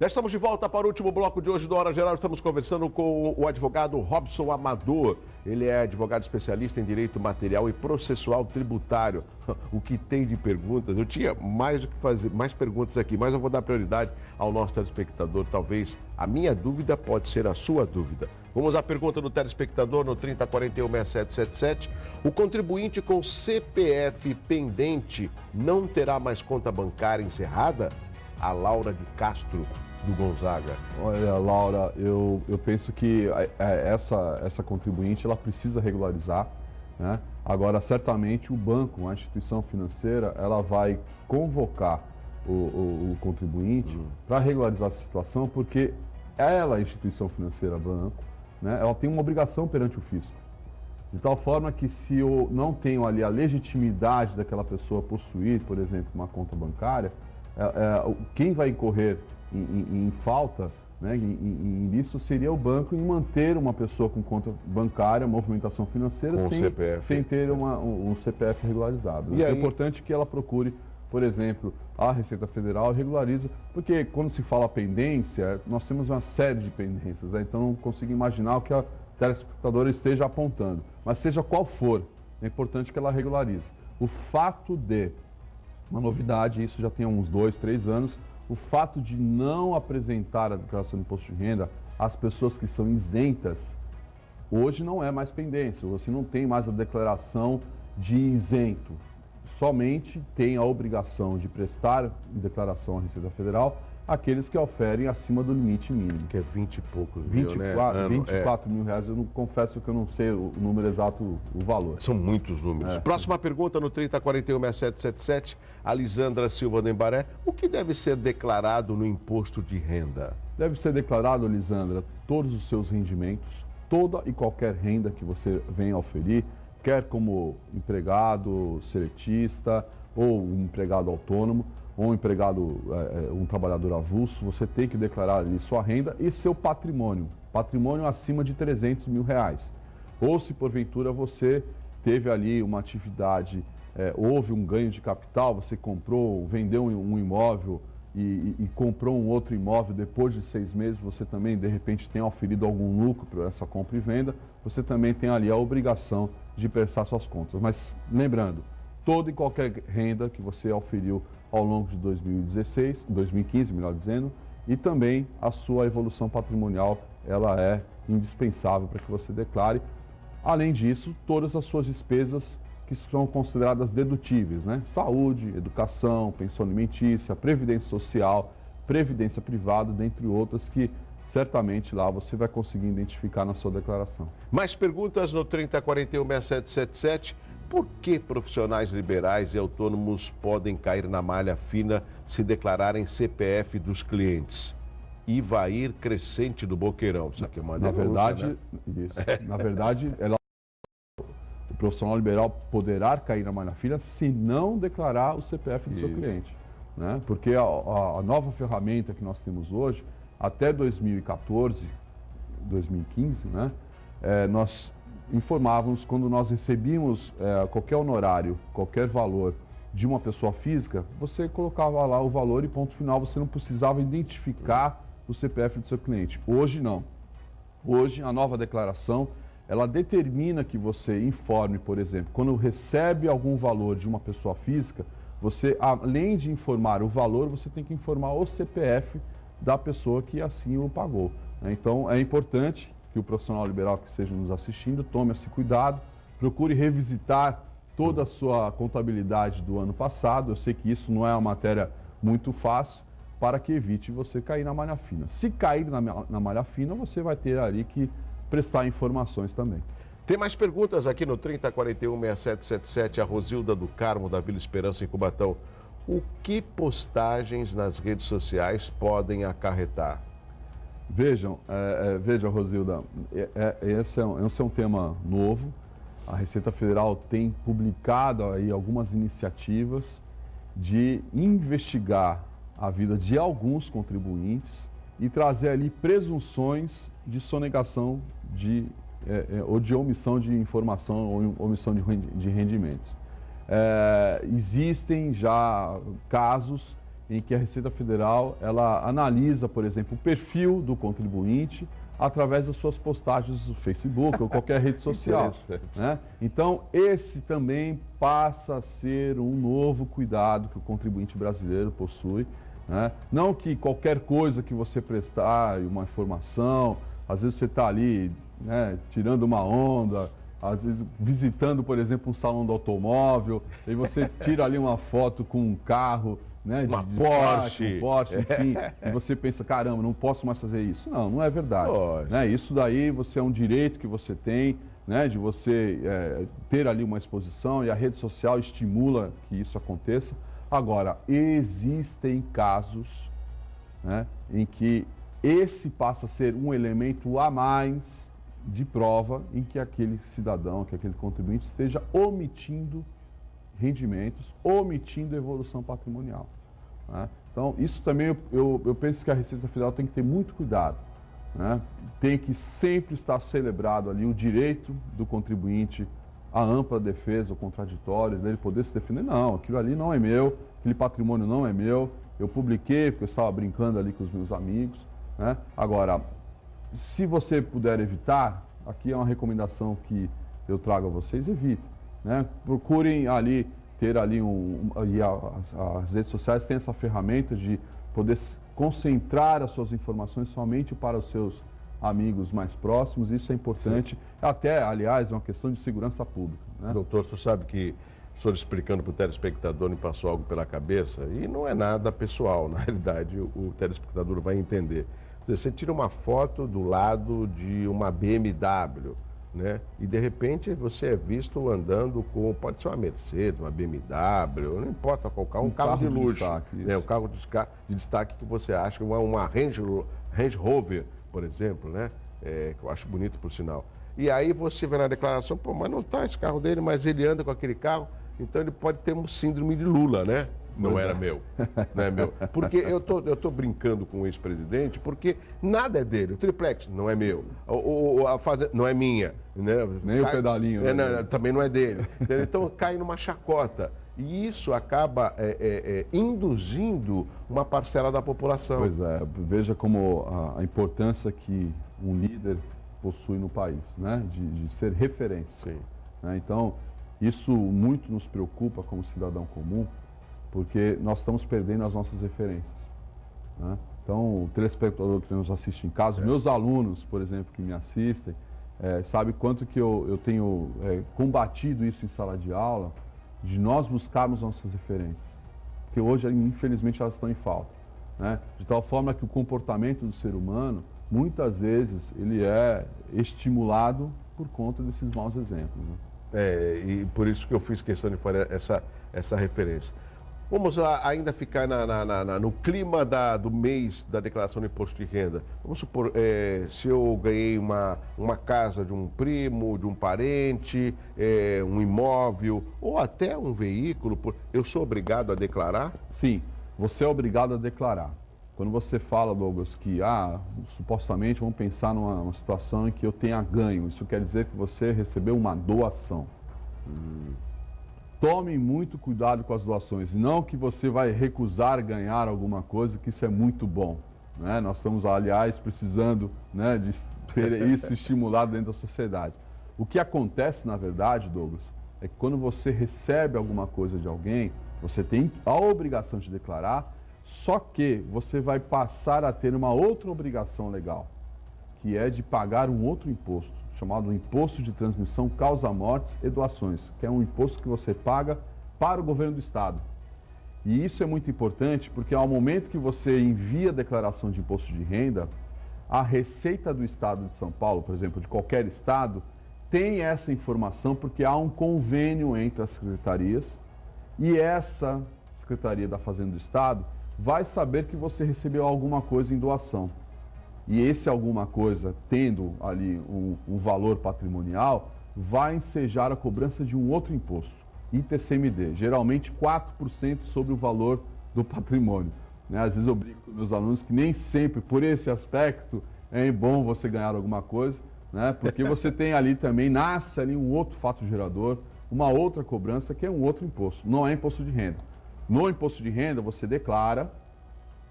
Já estamos de volta para o último bloco de hoje do Hora Geral. Estamos conversando com o advogado Robson Amador. Ele é advogado especialista em direito material e processual tributário. O que tem de perguntas? Eu tinha mais perguntas aqui, mas eu vou dar prioridade ao nosso telespectador. Talvez a minha dúvida pode ser a sua dúvida. Vamos à pergunta do telespectador no 3041-6777. O contribuinte com CPF pendente não terá mais conta bancária encerrada? A Laura de Castro, do Gonzaga. Olha, Laura, eu penso que essa contribuinte ela precisa regularizar, né? Agora, certamente o banco, a instituição financeira, ela vai convocar o contribuinte para regularizar a situação, porque ela, a instituição financeira, banco, né, ela tem uma obrigação perante o fisco. De tal forma que se eu não tenho ali a legitimidade daquela pessoa possuir, por exemplo, uma conta bancária, quem vai incorrer em falta, né, em isso, seria o banco em manter uma pessoa com conta bancária, movimentação financeira, sem ter um CPF regularizado. É importante que ela procure, por exemplo, a Receita Federal regulariza, porque quando se fala pendência, nós temos uma série de pendências, né? Então não consigo imaginar o que a telespectadora esteja apontando. Mas seja qual for, é importante que ela regularize. O fato de, uma novidade, isso já tem uns 2, 3 anos, o fato de não apresentar a declaração de imposto de renda às pessoas que são isentas, hoje não é mais pendência, você não tem mais a declaração de isento. Somente tem a obrigação de prestar declaração à Receita Federal aqueles que oferem acima do limite mínimo. Que é 20 e poucos 24 mil reais, eu não confesso que eu não sei o número exato, o valor. São muitos números. Próxima pergunta no 3041-6777, a Lisandra Silva do Embaré. O que deve ser declarado no imposto de renda? Deve ser declarado, Lisandra, todos os seus rendimentos, toda e qualquer renda que você venha oferir, quer como empregado, seletista ou um empregado autônomo, ou um empregado, um trabalhador avulso, você tem que declarar ali sua renda e seu patrimônio acima de 300 mil reais. Ou se porventura você teve ali uma atividade, houve um ganho de capital, você comprou, vendeu um imóvel e comprou um outro imóvel depois de 6 meses, você também de repente tem oferido algum lucro para essa compra e venda, você também tem ali a obrigação de prestar suas contas. Mas lembrando, toda e qualquer renda que você oferiu ao longo de 2015, melhor dizendo, e também a sua evolução patrimonial, ela é indispensável para que você declare. Além disso, todas as suas despesas que são consideradas dedutíveis, né? Saúde, educação, pensão alimentícia, previdência social, previdência privada, dentre outras que certamente lá você vai conseguir identificar na sua declaração. Mais perguntas no 3041-6777. Por que profissionais liberais e autônomos podem cair na malha fina se declararem CPF dos clientes? Ivair Crescente do Boqueirão. Isso aqui é uma denúncia, Na verdade, o profissional liberal poderá cair na malha fina se não declarar o CPF do seu cliente, né? Porque a nova ferramenta que nós temos hoje, até 2014, 2015, né? Nós informávamos quando nós recebíamos qualquer honorário, qualquer valor de uma pessoa física, você colocava lá o valor e ponto final, você não precisava identificar o CPF do seu cliente. Hoje não. Hoje a nova declaração, ela determina que você informe, por exemplo, quando recebe algum valor de uma pessoa física, você, além de informar o valor, você tem que informar o CPF da pessoa que assim o pagou, né? Então é importante que o profissional liberal que esteja nos assistindo tome esse cuidado, procure revisitar toda a sua contabilidade do ano passado. Eu sei que isso não é uma matéria muito fácil, para que evite você cair na malha fina. Se cair na malha fina, você vai ter ali que prestar informações também. Tem mais perguntas aqui no 3041-6777, a Rosilda do Carmo, da Vila Esperança, em Cubatão. O que postagens nas redes sociais podem acarretar? Veja, Rosilda, esse é um tema novo. A Receita Federal tem publicado aí algumas iniciativas de investigar a vida de alguns contribuintes e trazer ali presunções de sonegação ou de omissão de informação ou omissão de rendimentos. Existem já casos em que a Receita Federal ela analisa, por exemplo, o perfil do contribuinte através das suas postagens no Facebook ou qualquer rede social. Né? Então, esse também passa a ser um novo cuidado que o contribuinte brasileiro possui. Né? Não que qualquer coisa que você prestar, uma informação, às vezes você está ali, né, tirando uma onda, às vezes visitando, por exemplo, um salão do automóvel, e você tira ali uma foto com um carro, né, uma Porsche, enfim, e você pensa, caramba, não posso mais fazer isso. Não, não é verdade. Né? Isso daí é um direito que você tem, né, de você ter ali uma exposição, e a rede social estimula que isso aconteça. Agora, existem casos, né, em que esse passa a ser um elemento a mais de prova em que aquele cidadão, que aquele contribuinte esteja omitindo rendimentos, omitindo evolução patrimonial. Né? Então, isso também eu penso que a Receita Federal tem que ter muito cuidado. Né? Tem que sempre estar celebrado ali o direito do contribuinte à ampla defesa, o contraditório, dele poder se defender. Não, aquilo ali não é meu, aquele patrimônio não é meu, eu publiquei porque eu estava brincando ali com os meus amigos. Né? Agora, se você puder evitar, aqui é uma recomendação que eu trago a vocês, evite. Né? Procurem ali, ter ali as redes sociais têm essa ferramenta de poder concentrar as suas informações somente para os seus amigos mais próximos, isso é importante. Sim. Até, aliás, é uma questão de segurança pública. Né? Doutor, o senhor sabe que o senhor explicando para o telespectador me passou algo pela cabeça, e não é nada pessoal, na realidade o telespectador vai entender. Você tira uma foto do lado de uma BMW, né? E de repente você é visto andando com, pode ser uma Mercedes, uma BMW, não importa qual carro, um carro de luxo, destaque, né? Um carro de destaque que você acha, uma Range Rover, por exemplo, né? Que eu acho bonito por sinal. E aí você vê na declaração, pô, mas não está esse carro dele, mas ele anda com aquele carro, então ele pode ter um síndrome de Lula, né? Não era meu, não é meu. Porque eu tô brincando com o ex-presidente, porque nada é dele. O triplex não é meu, a fazenda não é minha. Né? Nem o pedalinho. Também não é dele. Então cai numa chacota. E isso acaba induzindo uma parcela da população. Pois é, veja como a importância que um líder possui no país, né? De ser referência. Sim. Né? Então, isso muito nos preocupa como cidadão comum, porque nós estamos perdendo as nossas referências. Né? Então, o telespectador que nos assiste em casa, meus alunos, por exemplo, que me assistem, sabe quanto que eu tenho combatido isso em sala de aula, de nós buscarmos nossas referências. Porque hoje, infelizmente, elas estão em falta. Né? De tal forma que o comportamento do ser humano, muitas vezes, ele é estimulado por conta desses maus exemplos. Né? E por isso que eu fiz questão de fazer essa referência. Vamos lá, ainda ficar no clima do mês da declaração do imposto de renda. Vamos supor, se eu ganhei uma casa de um primo, de um parente, um imóvel ou até um veículo, eu sou obrigado a declarar? Sim, você é obrigado a declarar. Quando você fala, Douglas, que supostamente vamos pensar numa situação em que eu tenha ganho, isso quer dizer que você recebeu uma doação. Tome muito cuidado com as doações, não que você vai recusar ganhar alguma coisa, que isso é muito bom. Né? Nós estamos, aliás, precisando, né, de ter isso estimulado dentro da sociedade. O que acontece, na verdade, Douglas, é que quando você recebe alguma coisa de alguém, você tem a obrigação de declarar, só que você vai passar a ter uma outra obrigação legal, que é de pagar um outro imposto, chamado Imposto de Transmissão Causa-Mortes e Doações, que é um imposto que você paga para o governo do Estado. E isso é muito importante porque ao momento que você envia a declaração de imposto de renda, a Receita do Estado de São Paulo, por exemplo, de qualquer estado, tem essa informação porque há um convênio entre as secretarias e essa Secretaria da Fazenda do Estado vai saber que você recebeu alguma coisa em doação. E esse alguma coisa, tendo ali um valor patrimonial, vai ensejar a cobrança de um outro imposto, ITCMD, geralmente 4% sobre o valor do patrimônio. Né? Às vezes eu brinco com meus alunos que nem sempre, por esse aspecto, é bom você ganhar alguma coisa, né? Porque você tem ali também, nasce ali um outro fato gerador, uma outra cobrança que é um outro imposto, não é imposto de renda. No imposto de renda, você declara,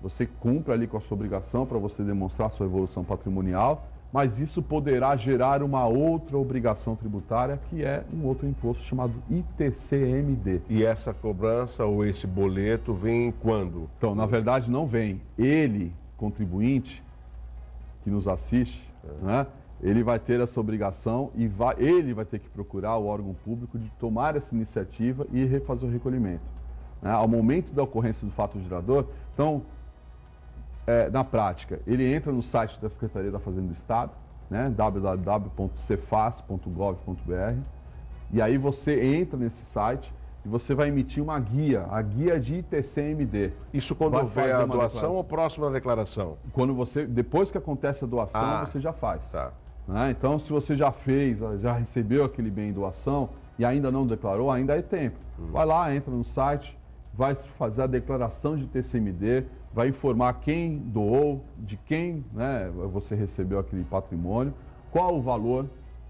você cumpre ali com a sua obrigação para você demonstrar sua evolução patrimonial, mas isso poderá gerar uma outra obrigação tributária, que é um outro imposto chamado ITCMD. E essa cobrança ou esse boleto vem quando? Então, na verdade, não vem. Ele, contribuinte, que nos assiste, né, ele vai ter essa obrigação e ele vai ter que procurar o órgão público de tomar essa iniciativa e refazer o recolhimento. Né? Ao momento da ocorrência do fato gerador, então, na prática, ele entra no site da Secretaria da Fazenda do Estado, né, www.cefaz.gov.br, e aí você entra nesse site e você vai emitir uma guia, a guia de ITCMD. Isso quando houver a doação ou próximo da declaração? Depois que acontece a doação, você já faz. Tá. Né? Então, se você já fez, já recebeu aquele bem em doação e ainda não declarou, ainda é tempo. Vai lá, entra no site, vai fazer a declaração de ITCMD, vai informar quem doou, de quem, né, você recebeu aquele patrimônio, qual o valor,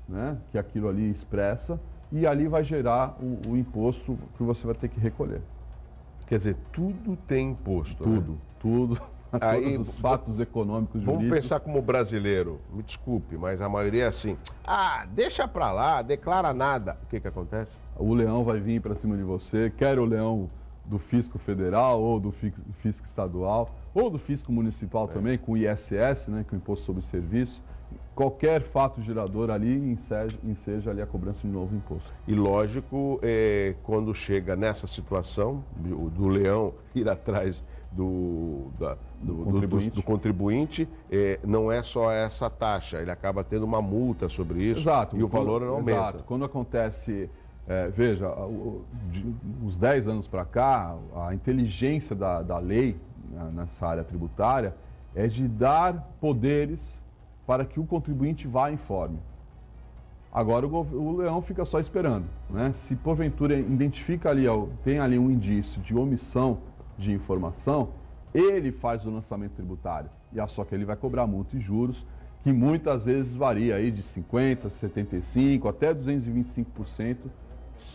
né, que aquilo ali expressa, e ali vai gerar o imposto que você vai ter que recolher. Quer dizer, tudo tem imposto. Tudo, né? Todos os fatos econômicos, jurídicos. Vamos pensar como brasileiro, me desculpe, mas a maioria é assim, deixa pra lá, declara nada. O que acontece? O leão vai vir para cima de você, quer o leão do fisco federal, ou do fisco estadual, ou do fisco municipal também, com o ISS, né, que é o Imposto sobre Serviço. Qualquer fato gerador ali enseja ali a cobrança de novo imposto. E lógico, quando chega nessa situação do leão ir atrás do contribuinte, não é só essa taxa, ele acaba tendo uma multa sobre isso. Exato, e o valor não aumenta. Exato. Quando acontece, veja, uns 10 anos para cá, a inteligência da lei, né, nessa área tributária é de dar poderes para que o contribuinte vá e informe. Agora o leão fica só esperando, né? Se porventura identifica ali, tem ali um indício de omissão de informação, ele faz o lançamento tributário. E só que ele vai cobrar multa e juros, que muitas vezes varia aí de 50%, 75%, até 225%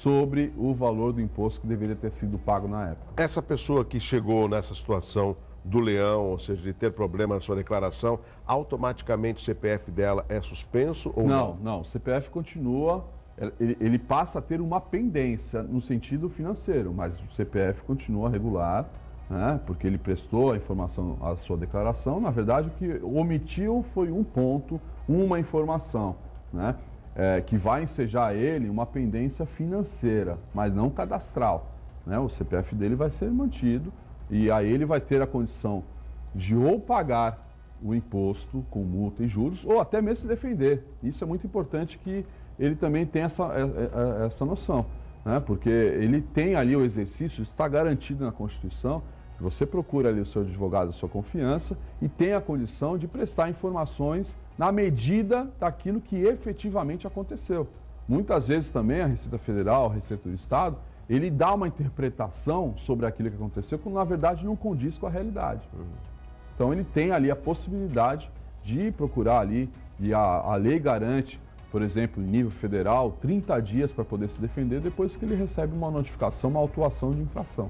sobre o valor do imposto que deveria ter sido pago na época. Essa pessoa que chegou nessa situação do leão, ou seja, de ter problema na sua declaração, automaticamente o CPF dela é suspenso ou não? Não, o CPF continua, ele passa a ter uma pendência no sentido financeiro, mas o CPF continua regular, né, porque ele prestou a informação à sua declaração. Na verdade, o que omitiu foi um ponto, uma informação, né, que vai ensejar ele uma pendência financeira, mas não cadastral, né? O CPF dele vai ser mantido e aí ele vai ter a condição de ou pagar o imposto com multa e juros, ou até mesmo se defender. Isso é muito importante que ele também tenha essa noção, né? Porque ele tem ali o exercício, está garantido na Constituição, que você procura ali o seu advogado de sua confiança e tem a condição de prestar informações na medida daquilo que efetivamente aconteceu. Muitas vezes também a Receita Federal, a Receita do Estado, ele dá uma interpretação sobre aquilo que aconteceu, quando na verdade não condiz com a realidade. Então ele tem ali a possibilidade de procurar ali, e a lei garante, por exemplo, em nível federal, 30 dias para poder se defender depois que ele recebe uma notificação, uma autuação de infração.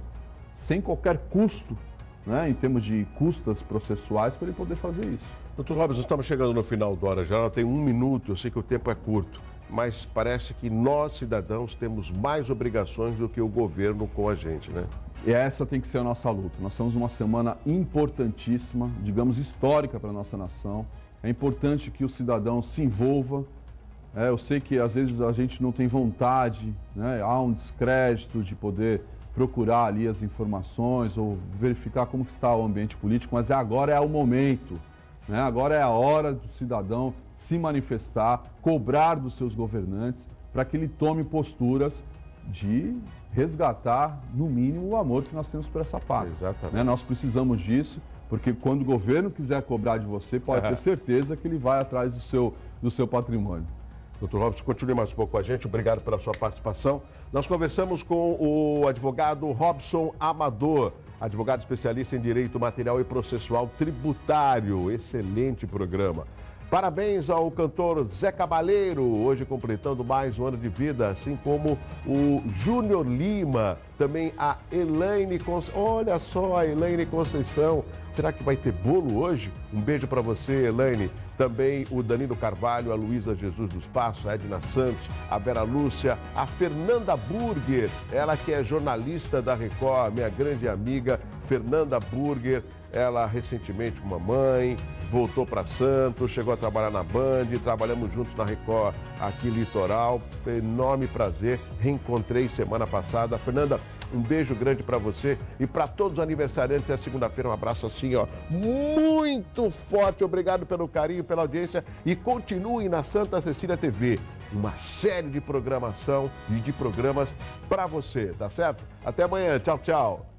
Sem qualquer custo, né, em termos de custas processuais, para ele poder fazer isso. Doutor Robson, estamos chegando no final do Hora Geral, tem 1 minuto, eu sei que o tempo é curto, mas parece que nós, cidadãos, temos mais obrigações do que o governo com a gente, né? E essa tem que ser a nossa luta. Nós estamos numa semana importantíssima, digamos, histórica para a nossa nação. É importante que o cidadão se envolva. Eu sei que às vezes a gente não tem vontade, né? Há um descrédito de poder procurar ali as informações ou verificar como está o ambiente político, mas agora é o momento, né? Agora é a hora do cidadão se manifestar, cobrar dos seus governantes para que ele tome posturas de resgatar, no mínimo, o amor que nós temos por essa pátria. Exatamente. Né? Nós precisamos disso, porque quando o governo quiser cobrar de você, pode ter certeza que ele vai atrás do seu patrimônio. Doutor Robson, continue mais um pouco com a gente. Obrigado pela sua participação. Nós conversamos com o advogado Robson Amador, advogado especialista em Direito Material e Processual Tributário. Excelente programa. Parabéns ao cantor Zé Cabaleiro, hoje completando mais um ano de vida, assim como o Júnior Lima, Também a Elaine Conceição. Olha só, a Elaine Conceição. Será que vai ter bolo hoje? Um beijo para você, Elaine. Também o Danilo Carvalho, a Luísa Jesus dos Passos, a Edna Santos, a Vera Lúcia, a Fernanda Burger, ela que é jornalista da Record, minha grande amiga Fernanda Burger. Ela recentemente, mamãe, voltou para Santos, chegou a trabalhar na Band, trabalhamos juntos na Record aqui Litoral. Enorme prazer, reencontrei semana passada. Fernanda, um beijo grande para você e para todos os aniversariantes. É segunda-feira, um abraço assim, ó, muito forte. Obrigado pelo carinho, pela audiência e continuem na Santa Cecília TV. Uma série de programação e de programas para você, tá certo? Até amanhã, tchau, tchau.